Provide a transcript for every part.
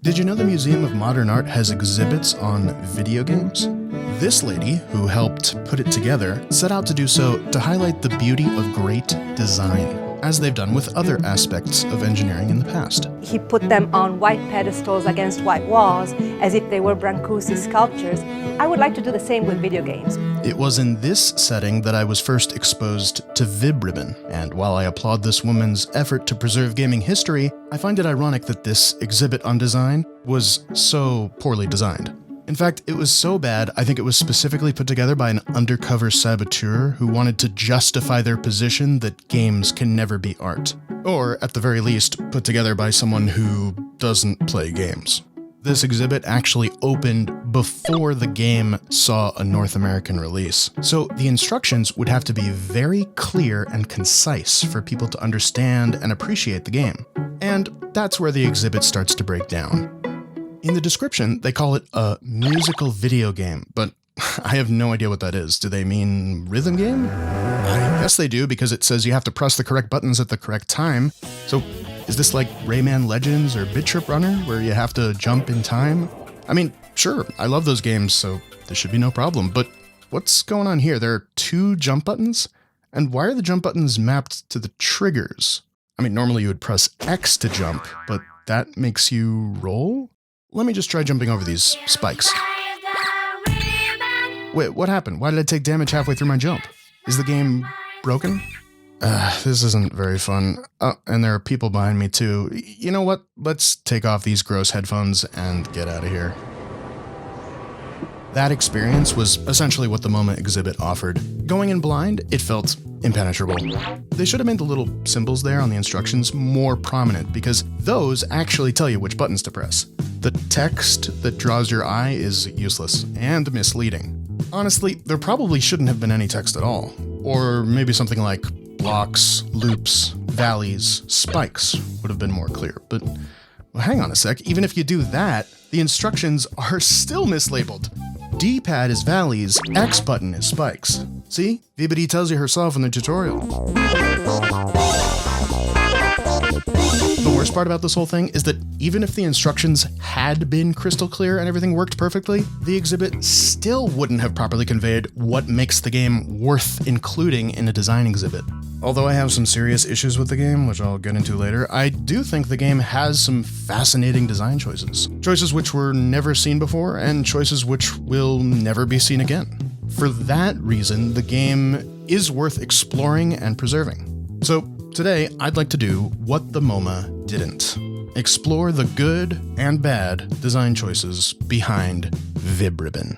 Did you know the Museum of Modern Art has exhibits on video games? This lady, who helped put it together, set out to do so to highlight the beauty of great design, as they've done with other aspects of engineering in the past. He put them on white pedestals against white walls, as if they were Brancusi sculptures. I would like to do the same with video games. It was in this setting that I was first exposed to Vib-Ribbon, and while I applaud this woman's effort to preserve gaming history, I find it ironic that this exhibit on design was so poorly designed. In fact, it was so bad, I think it was specifically put together by an undercover saboteur who wanted to justify their position that games can never be art. Or, at the very least, put together by someone who doesn't play games. This exhibit actually opened before the game saw a North American release, so the instructions would have to be very clear and concise for people to understand and appreciate the game. And that's where the exhibit starts to break down. In the description, they call it a musical video game, but I have no idea what that is. Do they mean rhythm game? I guess they do, because it says you have to press the correct buttons at the correct time. So is this like Rayman Legends or Bit Trip Runner, where you have to jump in time? I mean, sure, I love those games, so there should be no problem, but what's going on here? There are 2 jump buttons? And why are the jump buttons mapped to the triggers? I mean, normally you would press X to jump, but that makes you roll? Let me just try jumping over these spikes. Wait, what happened? Why did I take damage halfway through my jump? Is the game broken? This isn't very fun. Oh, and there are people behind me too. You know what? Let's take off these gross headphones and get out of here. That experience was essentially what the MoMA exhibit offered. Going in blind, it felt impenetrable. They should have made the little symbols there on the instructions more prominent, because those actually tell you which buttons to press. The text that draws your eye is useless and misleading. Honestly, there probably shouldn't have been any text at all. Or maybe something like blocks, loops, valleys, spikes would have been more clear. But well, hang on a sec, even if you do that, the instructions are still mislabeled. D-pad is valleys, X button is spikes. See? Vibri tells you herself in the tutorial. The worst part about this whole thing is that even if the instructions had been crystal clear and everything worked perfectly, the exhibit still wouldn't have properly conveyed what makes the game worth including in a design exhibit. Although I have some serious issues with the game, which I'll get into later, I do think the game has some fascinating design choices. Choices which were never seen before, and choices which will never be seen again. For that reason, the game is worth exploring and preserving. So today, I'd like to do what the MoMA didn't. Explore the good and bad design choices behind Vib-Ribbon.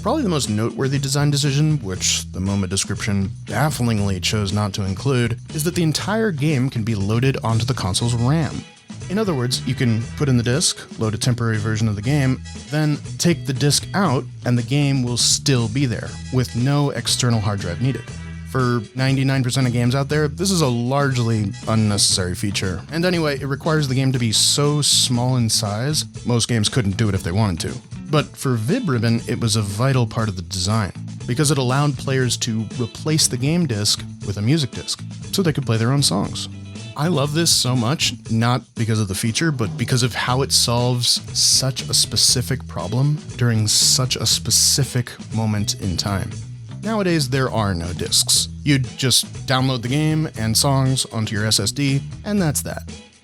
Probably the most noteworthy design decision, which the MoMA description bafflingly chose not to include, is that the entire game can be loaded onto the console's RAM. In other words, you can put in the disc, load a temporary version of the game, then take the disc out, and the game will still be there, with no external hard drive needed. For 99% of games out there, this is a largely unnecessary feature. And anyway, it requires the game to be so small in size, most games couldn't do it if they wanted to. But for Vib-Ribbon, it was a vital part of the design, because it allowed players to replace the game disc with a music disc, so they could play their own songs. I love this so much, not because of the feature, but because of how it solves such a specific problem during such a specific moment in time. Nowadays, there are no discs. You'd just download the game and songs onto your SSD, and that's that.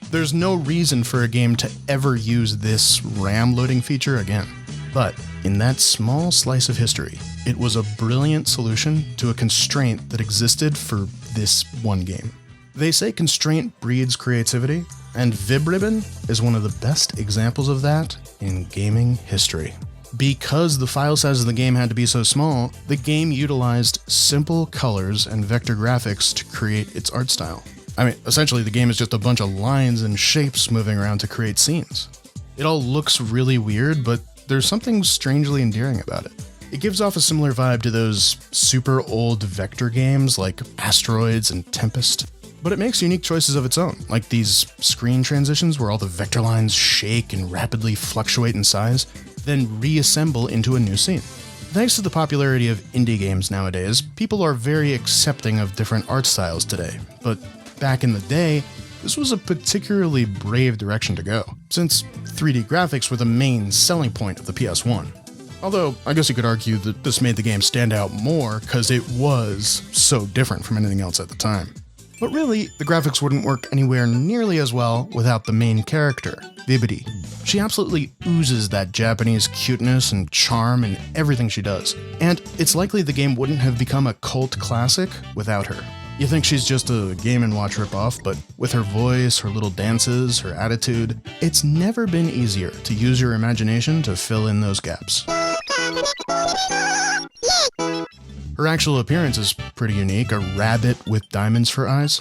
There's no reason for a game to ever use this RAM loading feature again. But in that small slice of history, it was a brilliant solution to a constraint that existed for this one game. They say constraint breeds creativity, and Vib-Ribbon is one of the best examples of that in gaming history. Because the file size of the game had to be so small, the game utilized simple colors and vector graphics to create its art style. I mean, essentially the game is just a bunch of lines and shapes moving around to create scenes. It all looks really weird, but there's something strangely endearing about it. It gives off a similar vibe to those super old vector games like Asteroids and Tempest. But it makes unique choices of its own, like these screen transitions where all the vector lines shake and rapidly fluctuate in size. then reassemble into a new scene. Thanks to the popularity of indie games nowadays, people are very accepting of different art styles today, but back in the day, this was a particularly brave direction to go, since 3D graphics were the main selling point of the PS1. Although, I guess you could argue that this made the game stand out more because it was so different from anything else at the time. But really, the graphics wouldn't work anywhere nearly as well without the main character, Vibri. She absolutely oozes that Japanese cuteness and charm in everything she does, and it's likely the game wouldn't have become a cult classic without her. You think she's just a Game & Watch ripoff, but with her voice, her little dances, her attitude, it's never been easier to use your imagination to fill in those gaps. Her actual appearance is pretty unique, a rabbit with diamonds for eyes.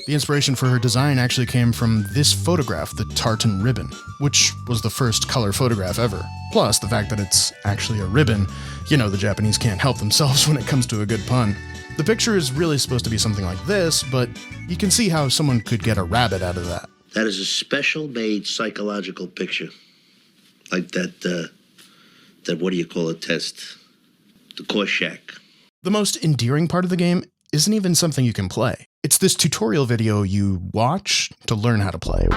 The inspiration for her design actually came from this photograph, the tartan ribbon, which was the first color photograph ever. Plus, the fact that it's actually a ribbon, you know the Japanese can't help themselves when it comes to a good pun. The picture is really supposed to be something like this, but you can see how someone could get a rabbit out of that. That is a special-made psychological picture. Like that what do you call it, test? The Rorschach. The most endearing part of the game isn't even something you can play. It's this tutorial video you watch to learn how to play.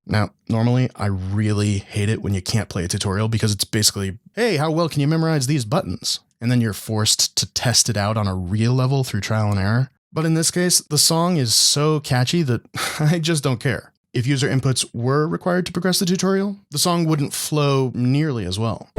Now, normally, I really hate it when you can't play a tutorial because it's basically, hey, how well can you memorize these buttons? And then you're forced to test it out on a real level through trial and error. But in this case, the song is so catchy that I just don't care. If user inputs were required to progress the tutorial, the song wouldn't flow nearly as well.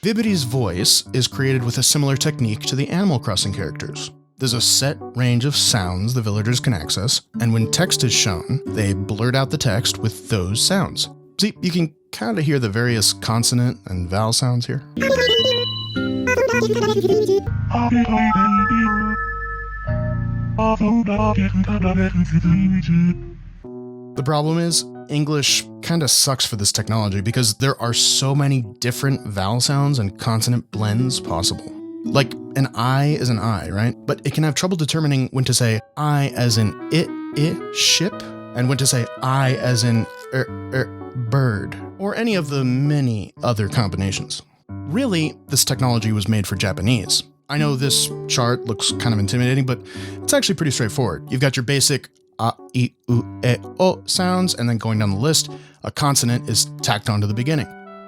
Vibri's voice is created with a similar technique to the Animal Crossing characters. There's a set range of sounds the villagers can access, and when text is shown, they blurt out the text with those sounds. See, you can kind of hear the various consonant and vowel sounds here. The problem is, English kind of sucks for this technology because there are so many different vowel sounds and consonant blends possible. Like, an I is an I, right? But it can have trouble determining when to say I as in ship, and when to say I as in bird, or any of the many other combinations. Really, this technology was made for Japanese. I know this chart looks kind of intimidating, but it's actually pretty straightforward. You've got your basic a, I, U, E, O sounds, and then going down the list, a consonant is tacked onto the beginning.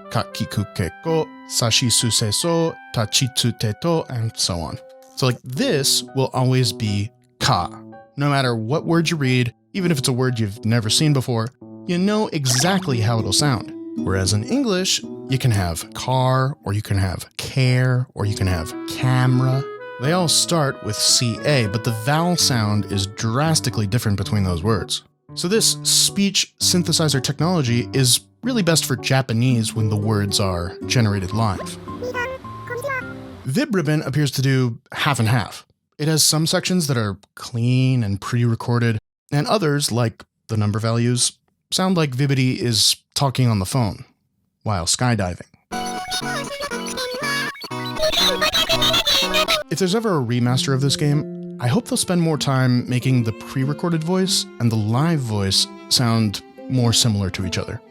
Ka, ki, ku, ke, ko, sashi, su, se, so, ta, chi, tsu, te, to, and so on. So like this will always be ka. No matter what word you read, even if it's a word you've never seen before, you know exactly how it'll sound. Whereas in English, you can have car, or you can have care, or you can have camera. They all start with CA, but the vowel sound is drastically different between those words. So this speech synthesizer technology is really best for Japanese when the words are generated live. Vib-Ribbon appears to do half and half. It has some sections that are clean and pre-recorded, and others, like the number values, sound like Vibri is talking on the phone while skydiving. If there's ever a remaster of this game, I hope they'll spend more time making the pre-recorded voice and the live voice sound more similar to each other.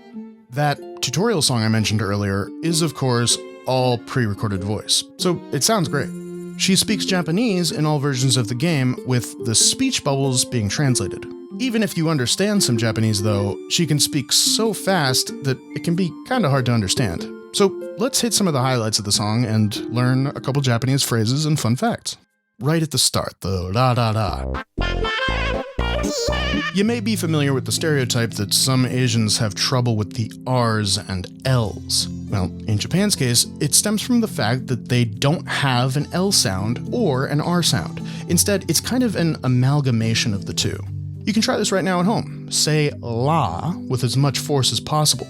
That tutorial song I mentioned earlier is, of course, all pre-recorded voice, so it sounds great. She speaks Japanese in all versions of the game, with the speech bubbles being translated. Even if you understand some Japanese, though, she can speak so fast that it can be kind of hard to understand. So let's hit some of the highlights of the song and learn a couple Japanese phrases and fun facts. right at the start, the ra-ra-ra. You may be familiar with the stereotype that some Asians have trouble with the R's and L's. Well, in Japan's case, it stems from the fact that they don't have an L sound or an R sound. Instead, it's kind of an amalgamation of the two. You can try this right now at home. Say la with as much force as possible.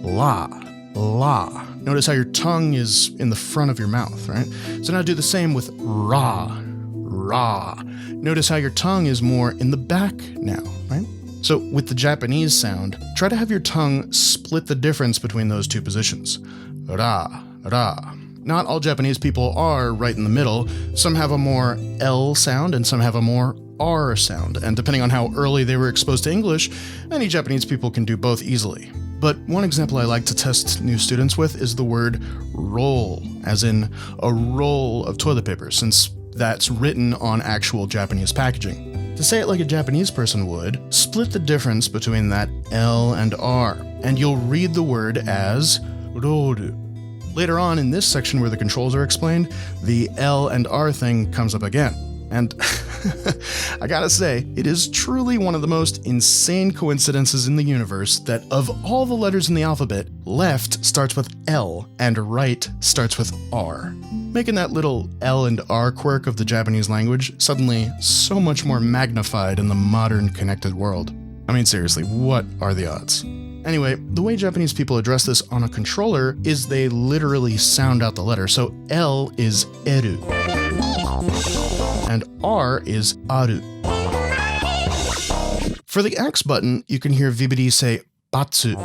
La, la. Notice how your tongue is in the front of your mouth, right? So now do the same with ra, ra. Notice how your tongue is more in the back now, right? So with the Japanese sound, try to have your tongue split the difference between those two positions. Ra, ra. Not all Japanese people are right in the middle. Some have a more L sound and some have a more R sound. And depending on how early they were exposed to English, many Japanese people can do both easily. But one example I like to test new students with is the word roll, as in a roll of toilet paper, since that's written on actual Japanese packaging. To say it like a Japanese person would, split the difference between that L and R, and you'll read the word as roru. Later on in this section where the controls are explained, the L and R thing comes up again. And I gotta say, it is truly one of the most insane coincidences in the universe that of all the letters in the alphabet, left starts with L and right starts with R. Making that little L and R quirk of the Japanese language suddenly so much more magnified in the modern connected world. I mean, seriously, what are the odds? Anyway, the way Japanese people address this on a controller is they literally sound out the letter. So L is eru, and R is aru. For the X button, you can hear Vibri say batsu.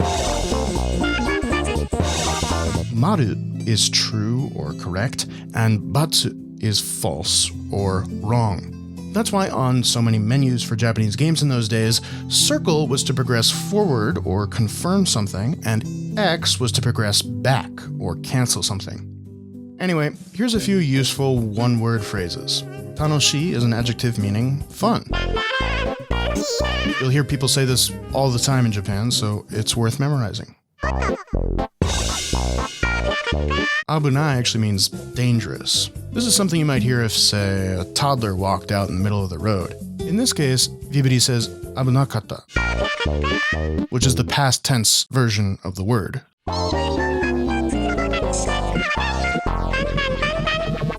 Maru is true or correct, and batsu is false or wrong. That's why on so many menus for Japanese games in those days, circle was to progress forward or confirm something, and X was to progress back or cancel something. Anyway, here's a few useful one-word phrases. Tanoshi is an adjective meaning fun. You'll hear people say this all the time in Japan, so it's worth memorizing. Abunai actually means dangerous. This is something you might hear if, say, a toddler walked out in the middle of the road. In this case, Vibri says abunakata, which is the past tense version of the word.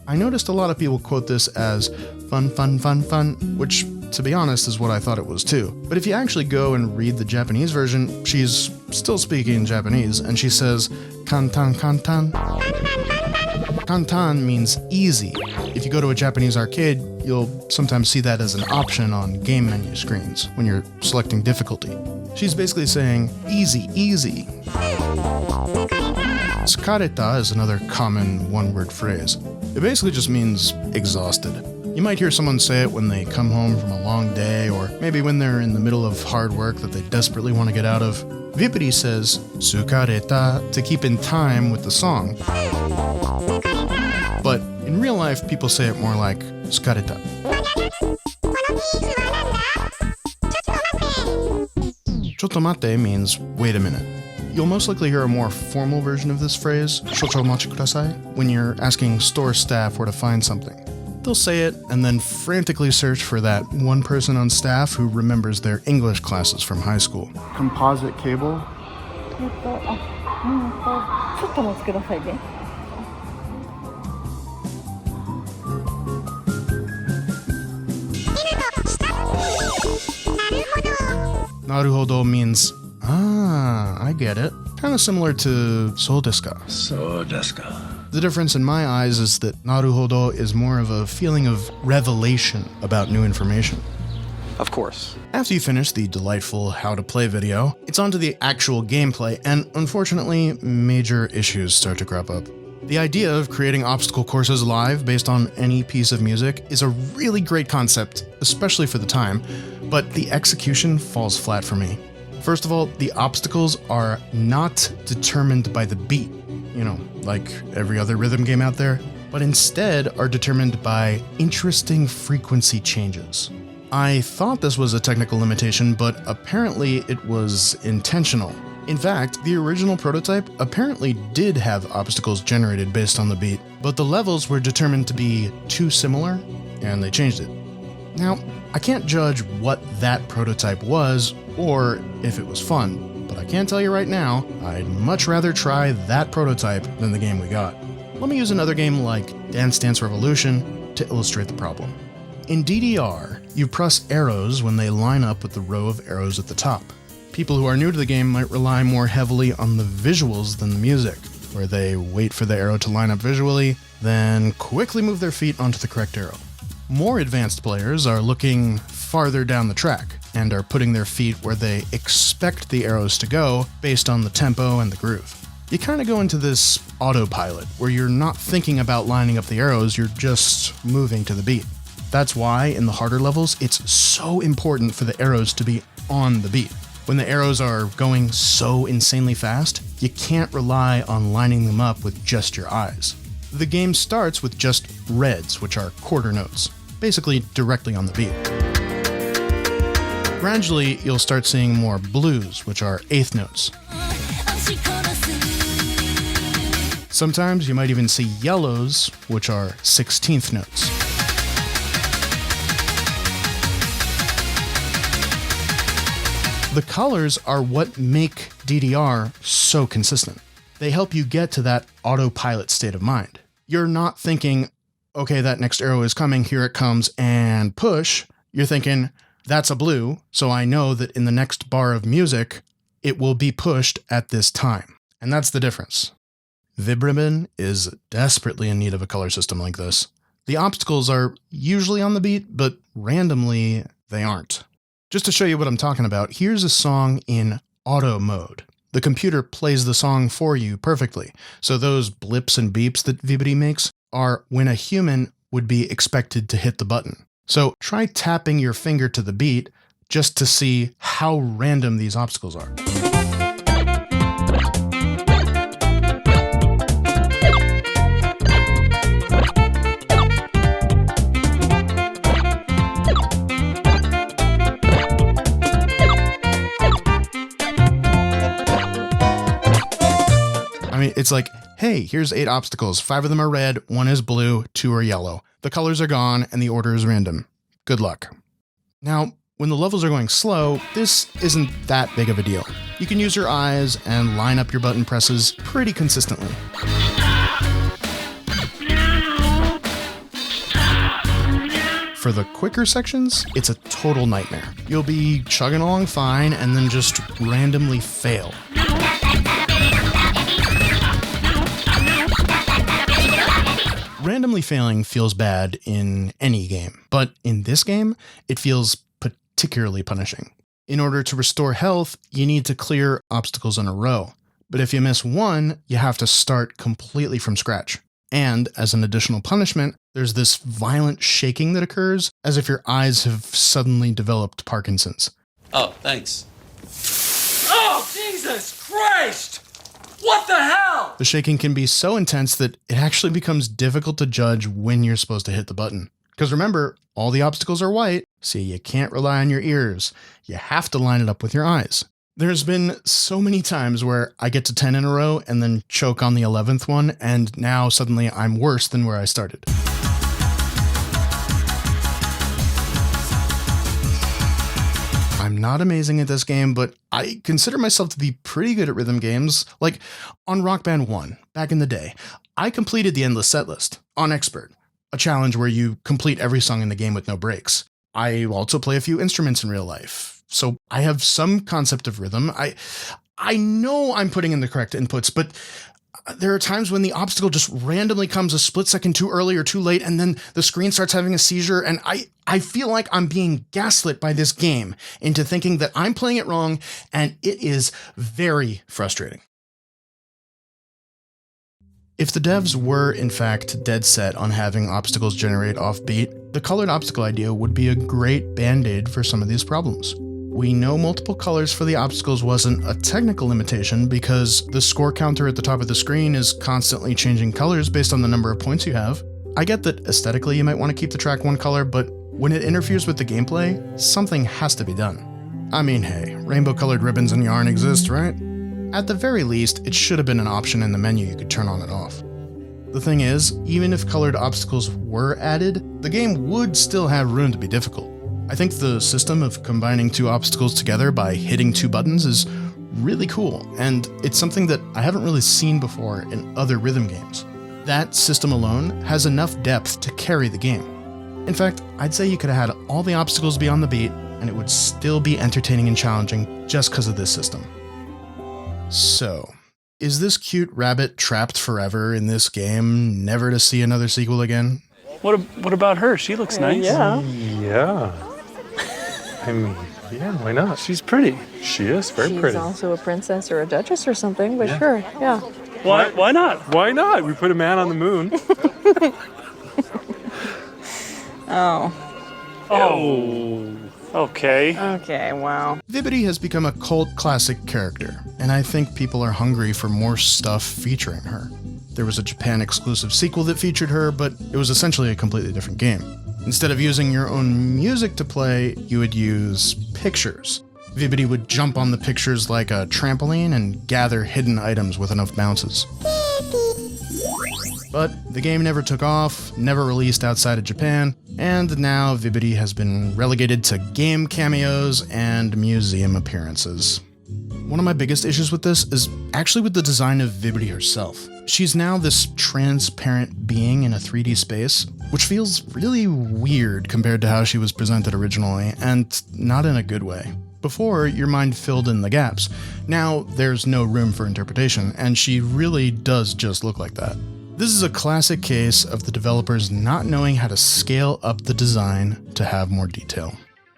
I noticed a lot of people quote this as fun, fun, fun, fun, which, to be honest, is what I thought it was too. But if you actually go and read the Japanese version, she's still speaking Japanese, and she says kantan, kantan. Kantan means easy. If you go to a Japanese arcade, you'll sometimes see that as an option on game menu screens when you're selecting difficulty. She's basically saying easy, easy. Tsukareta is another common one-word phrase. It basically just means exhausted. You might hear someone say it when they come home from a long day, or maybe when they're in the middle of hard work that they desperately want to get out of. Vibri says tsukareta to keep in time with the song. But in real life, people say it more like tsukareta. Chotomate means wait a minute. You'll most likely hear a more formal version of this phrase, shochomachi kudasai, when you're asking store staff where to find something. They'll say it and then frantically search for that one person on staff who remembers their English classes from high school. Composite cable. ちょっとお待ちくださいね。Naruhodo means, I get it. Kind of similar to so desu ka. So desu ka. The difference in my eyes is that naruhodo is more of a feeling of revelation about new information. Of course. After you finish the delightful how to play video, it's on to the actual gameplay, and unfortunately, major issues start to crop up. The idea of creating obstacle courses live based on any piece of music is a really great concept, especially for the time, but the execution falls flat for me. First of all, the obstacles are not determined by the beat, like every other rhythm game out there, but instead are determined by interesting frequency changes. I thought this was a technical limitation, but apparently it was intentional. In fact, the original prototype apparently did have obstacles generated based on the beat, but the levels were determined to be too similar, and they changed it. Now, I can't judge what that prototype was, or if it was fun, but I can tell you right now, I'd much rather try that prototype than the game we got. Let me use another game like Dance Dance Revolution to illustrate the problem. In DDR, you press arrows when they line up with the row of arrows at the top. People who are new to the game might rely more heavily on the visuals than the music, where they wait for the arrow to line up visually, then quickly move their feet onto the correct arrow. More advanced players are looking farther down the track and are putting their feet where they expect the arrows to go based on the tempo and the groove. You kind of go into this autopilot where you're not thinking about lining up the arrows, you're just moving to the beat. That's why in the harder levels, it's so important for the arrows to be on the beat. When the arrows are going so insanely fast, you can't rely on lining them up with just your eyes. The game starts with just reds, which are quarter notes, basically directly on the beat. Gradually, you'll start seeing more blues, which are eighth notes. Sometimes you might even see yellows, which are 16th notes. The colors are what make DDR so consistent. They help you get to that autopilot state of mind. You're not thinking, okay, that next arrow is coming, here it comes, and push. You're thinking, that's a blue, so I know that in the next bar of music, it will be pushed at this time. And that's the difference. Vib-Ribbon is desperately in need of a color system like this. The obstacles are usually on the beat, but randomly they aren't. Just to show you what I'm talking about, here's a song in auto mode. The computer plays the song for you perfectly, so those blips and beeps that Vibri makes are when a human would be expected to hit the button. So try tapping your finger to the beat just to see how random these obstacles are. It's like, hey, here's 8 obstacles. 5 of them are red, 1 is blue, 2 are yellow. The colors are gone, and the order is random. Good luck. Now, when the levels are going slow, this isn't that big of a deal. You can use your eyes and line up your button presses pretty consistently. For the quicker sections, it's a total nightmare. You'll be chugging along fine and then just randomly fail. Randomly failing feels bad in any game, but in this game, it feels particularly punishing. In order to restore health, you need to clear obstacles in a row. But if you miss one, you have to start completely from scratch. And as an additional punishment, there's this violent shaking that occurs as if your eyes have suddenly developed Parkinson's. Oh, thanks. Oh, Jesus Christ! What the hell? The shaking can be so intense that it actually becomes difficult to judge when you're supposed to hit the button. Because remember, all the obstacles are white, so you can't rely on your ears. You have to line it up with your eyes. There's been so many times where I get to 10 in a row and then choke on the 11th one, and now suddenly I'm worse than where I started. I'm not amazing at this game, but I consider myself to be pretty good at rhythm games. Like on Rock Band 1, back in the day, I completed the Endless Setlist on Expert, a challenge where you complete every song in the game with no breaks. I also play a few instruments in real life, so I have some concept of rhythm. I know I'm putting in the correct inputs, but there are times when the obstacle just randomly comes a split second too early or too late, and then the screen starts having a seizure, and I feel like I'm being gaslit by this game into thinking that I'm playing it wrong, and it is very frustrating. If the devs were, in fact, dead set on having obstacles generate off-beat, the colored obstacle idea would be a great band-aid for some of these problems. We know multiple colors for the obstacles wasn't a technical limitation because the score counter at the top of the screen is constantly changing colors based on the number of points you have. I get that aesthetically you might want to keep the track one color, but when it interferes with the gameplay, something has to be done. I mean, hey, rainbow-colored ribbons and yarn exist, right? At the very least, it should have been an option in the menu you could turn on and off. The thing is, even if colored obstacles were added, the game would still have room to be difficult. I think the system of combining two obstacles together by hitting two buttons is really cool, and it's something that I haven't really seen before in other rhythm games. That system alone has enough depth to carry the game. In fact, I'd say you could have had all the obstacles be on the beat, and it would still be entertaining and challenging just because of this system. So, is this cute rabbit trapped forever in this game, never to see another sequel again? What about her? She looks nice. Yeah. Yeah. I mean, yeah, why not? She's pretty. She is very She's pretty. also a princess or a duchess or something, but sure, yeah. Why not? Why not? We put a man on the moon. Oh. Oh. Okay. Okay, wow. Vib-Ribbon has become a cult classic character, and I think people are hungry for more stuff featuring her. There was a Japan exclusive sequel that featured her, but it was essentially a completely different game. Instead of using your own music to play, you would use pictures. Vib-Ribbon would jump on the pictures like a trampoline and gather hidden items with enough bounces. But the game never took off, never released outside of Japan, and now Vib-Ribbon has been relegated to game cameos and museum appearances. One of my biggest issues with this is actually with the design of Vib-Ribbon herself. She's now this transparent being in a 3D space, which feels really weird compared to how she was presented originally, and not in a good way. Before, your mind filled in the gaps. Now, there's no room for interpretation, and she really does just look like that. This is a classic case of the developers not knowing how to scale up the design to have more detail.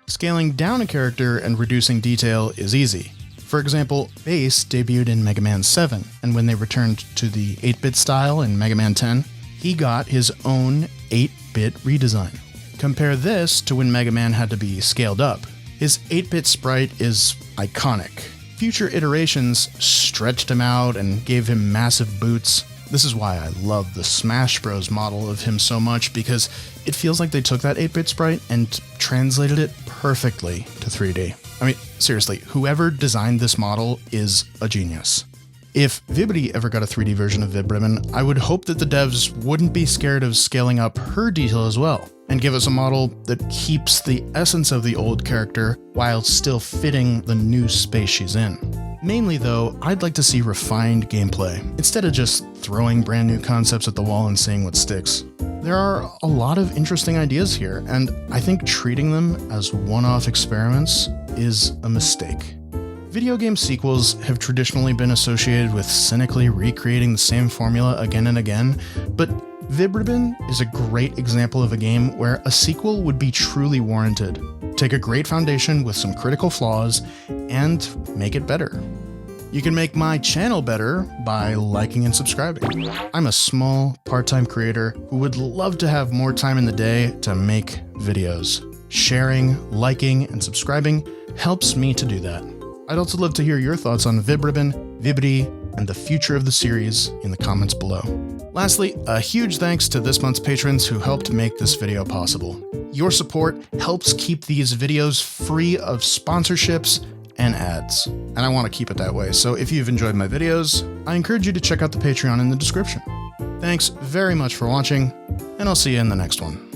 Scaling down a character and reducing detail is easy. For example, Bass debuted in Mega Man 7, and when they returned to the 8-bit style in Mega Man 10, he got his own 8-bit redesign. Compare this to when Mega Man had to be scaled up. His 8-bit sprite is iconic. Future iterations stretched him out and gave him massive boots. This is why I love the Smash Bros. Model of him so much, because it feels like they took that 8-bit sprite and translated it perfectly to 3D. I mean, seriously, whoever designed this model is a genius. If Vib-Ribbon ever got a 3D version of Vib-Ribbon, I would hope that the devs wouldn't be scared of scaling up her detail as well, and give us a model that keeps the essence of the old character while still fitting the new space she's in. Mainly though, I'd like to see refined gameplay, instead of just throwing brand new concepts at the wall and seeing what sticks. There are a lot of interesting ideas here, and I think treating them as one-off experiments is a mistake. Video game sequels have traditionally been associated with cynically recreating the same formula again and again, but Vib-Ribbon is a great example of a game where a sequel would be truly warranted. Take a great foundation with some critical flaws and make it better. You can make my channel better by liking and subscribing. I'm a small, part-time creator who would love to have more time in the day to make videos. Sharing, liking, and subscribing helps me to do that. I'd also love to hear your thoughts on Vib-Ribbon, Vib-Ribbon, and the future of the series in the comments below. Lastly, a huge thanks to this month's patrons who helped make this video possible. Your support helps keep these videos free of sponsorships and ads, and I want to keep it that way, so if you've enjoyed my videos, I encourage you to check out the Patreon in the description. Thanks very much for watching, and I'll see you in the next one.